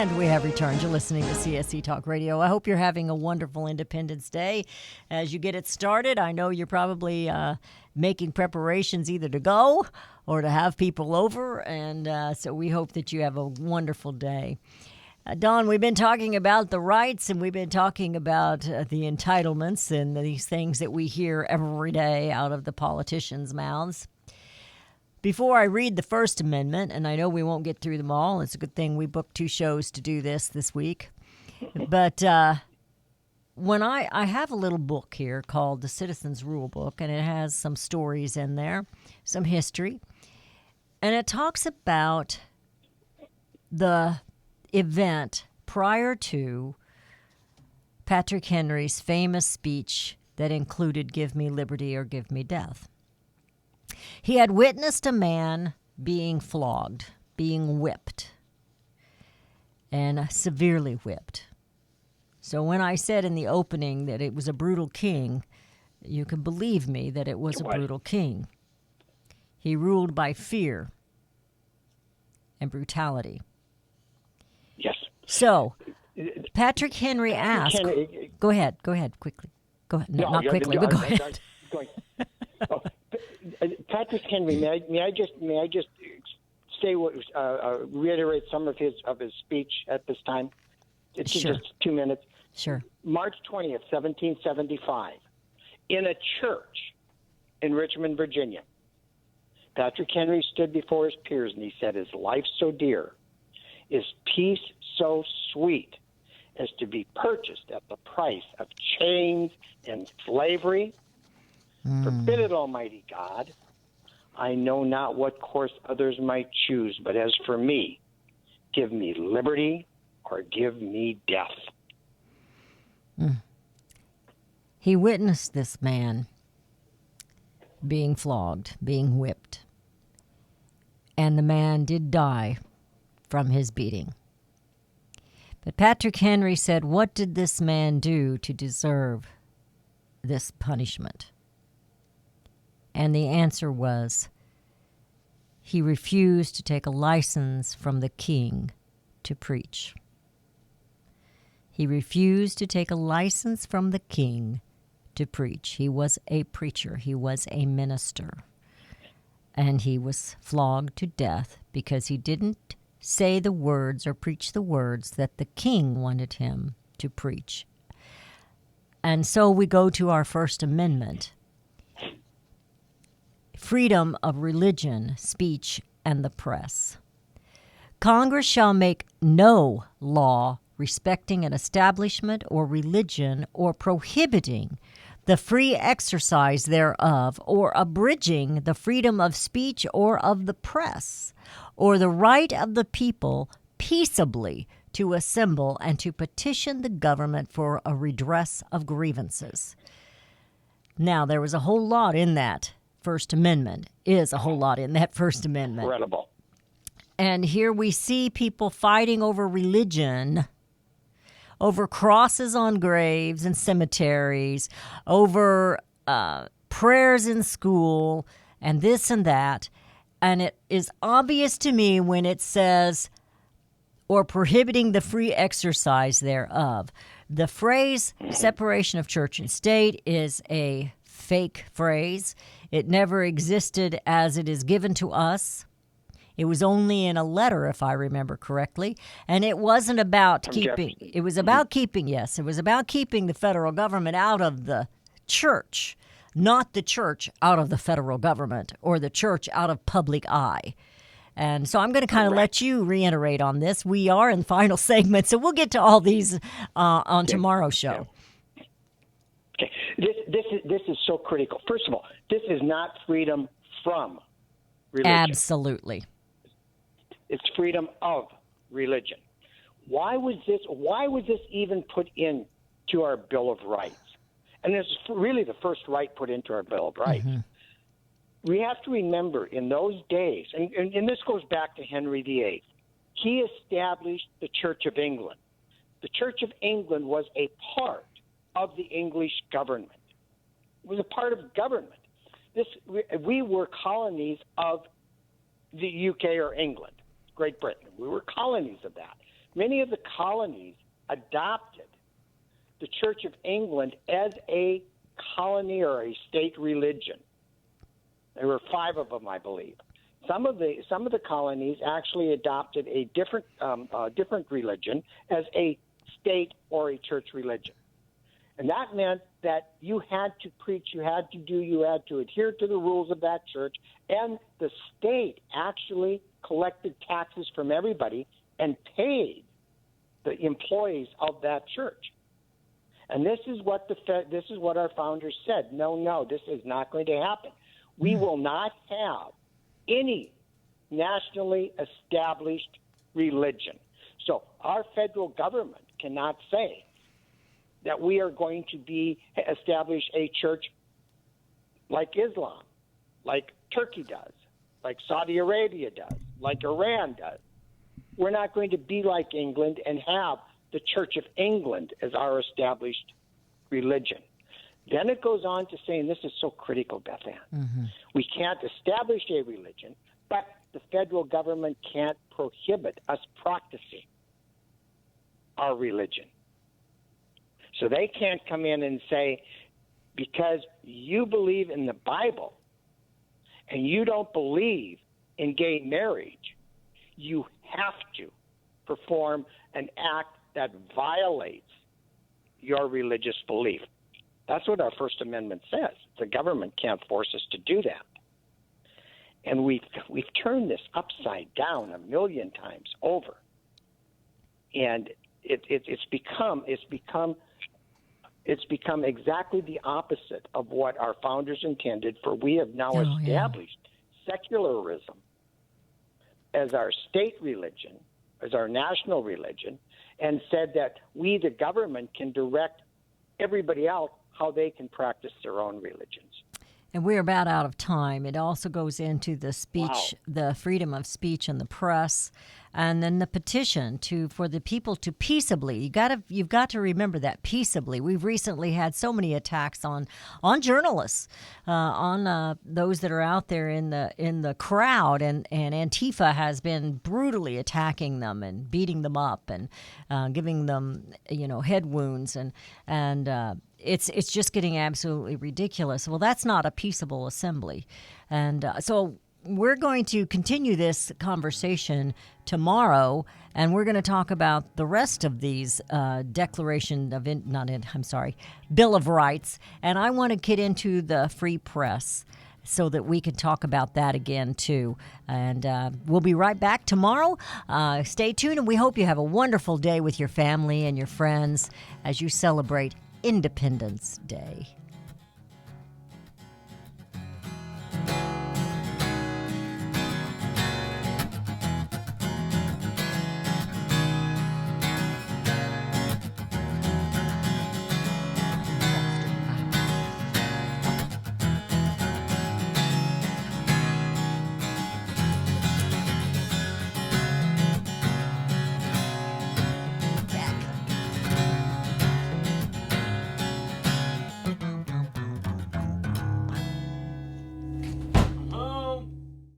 And we have returned. You're listening to CSC Talk Radio. I hope you're having a wonderful Independence Day. As you get it started, I know you're probably making preparations either to go or to have people over. And so we hope that you have a wonderful day. Dawn, we've been talking about the rights and we've been talking about the entitlements and these things that we hear every day out of the politicians' mouths. Before I read the First Amendment, and I know we won't get through them all, it's a good thing we booked 2 shows to do this week. But when I have a little book here called the Citizens Rule Book, and it has some stories in there, some history, and it talks about the event prior to Patrick Henry's famous speech that included "Give me liberty or give me death." He had witnessed a man being flogged, being whipped, and severely whipped. So when I said in the opening that it was a brutal king, you can believe me that it was a brutal king. He ruled by fear and brutality. Yes. So Patrick Henry asked, go ahead, quickly. Go ahead. No, not quickly, but go ahead. Patrick Henry, may I just say reiterate some of his speech at this time? It's Sure. Just 2 minutes. Sure. March 20th, 1775, in a church in Richmond, Virginia, Patrick Henry stood before his peers and he said, "Is life so dear? Is peace so sweet as to be purchased at the price of chains and slavery? Forbid it, Almighty God. I know not what course others might choose, but as for me, give me liberty or give me death." He witnessed this man being flogged, being whipped, and the man did die from his beating. But Patrick Henry said, what did this man do to deserve this punishment? And the answer was, he refused to take a license from the king to preach. He refused to take a license from the king to preach. He was a preacher. He was a minister. And he was flogged to death because he didn't say the words or preach the words that the king wanted him to preach. And so we go to our First Amendment. Freedom of religion, speech, and the press. Congress shall make no law respecting an establishment or religion or prohibiting the free exercise thereof or abridging the freedom of speech or of the press or the right of the people peaceably to assemble and to petition the government for a redress of grievances. Now, there was a whole lot in that First Amendment, is a whole lot in that First Amendment. Incredible. And here we see people fighting over religion, over crosses on graves and cemeteries, over prayers in school, and this and that. And it is obvious to me when it says, or prohibiting the free exercise thereof. The phrase separation of church and state is a fake phrase. It never existed as it is given to us. It was only in a letter, if I remember correctly. And it wasn't about keeping, it was about keeping, yes, it was about keeping the federal government out of the church, not the church out of the federal government or the church out of public eye. And so I'm going to kind of let you reiterate on this. We are in the final segment, so we'll get to all these on tomorrow's show. Okay. This is so critical. First of all, this is not freedom from religion. Absolutely. It's freedom of religion. Why was this even put into our Bill of Rights? And this is really the first right put into our Bill of Rights. Mm-hmm. We have to remember in those days, and this goes back to Henry VIII, he established the Church of England. The Church of England was a part of the English government. It was a part of government. We were colonies of the UK or England, Great Britain. We were colonies of that. Many of the colonies adopted the Church of England as a colony or a state religion. There were 5 of them, I believe. Some of the colonies actually adopted a different religion as a state or a church religion. And that meant that you had to preach, you had to adhere to the rules of that church, and the state actually collected taxes from everybody and paid the employees of that church. And this is what our founders said. No, this is not going to happen. We will not have any nationally established religion. So our federal government cannot say that we are going to establish a church like Islam, like Turkey does, like Saudi Arabia does, like Iran does. We're not going to be like England and have the Church of England as our established religion. Then it goes on to say, and this is so critical, Beth Ann, we can't establish a religion, but the federal government can't prohibit us practicing our religion. So they can't come in and say, because you believe in the Bible and you don't believe in gay marriage, you have to perform an act that violates your religious belief. That's what our First Amendment says. The government can't force us to do that. And we've turned this upside down 1,000,000 times over. And it's become exactly the opposite of what our founders intended, for we have now established secularism as our state religion, as our national religion, and said that we, the government, can direct everybody else how they can practice their own religions. And we're about out of time. It also goes into the speech, the freedom of speech and the press, and then the petition for the people to peaceably. You've got to remember that peaceably. We've recently had so many attacks on journalists, on those that are out there in the crowd, and Antifa has been brutally attacking them and beating them up and giving them head wounds and. It's just getting absolutely ridiculous. Well, that's not a peaceable assembly. And so we're going to continue this conversation tomorrow, and we're going to talk about the rest of these Bill of Rights. And I want to get into the free press so that we can talk about that again, too. And we'll be right back tomorrow. Stay tuned, and we hope you have a wonderful day with your family and your friends as you celebrate Independence Day.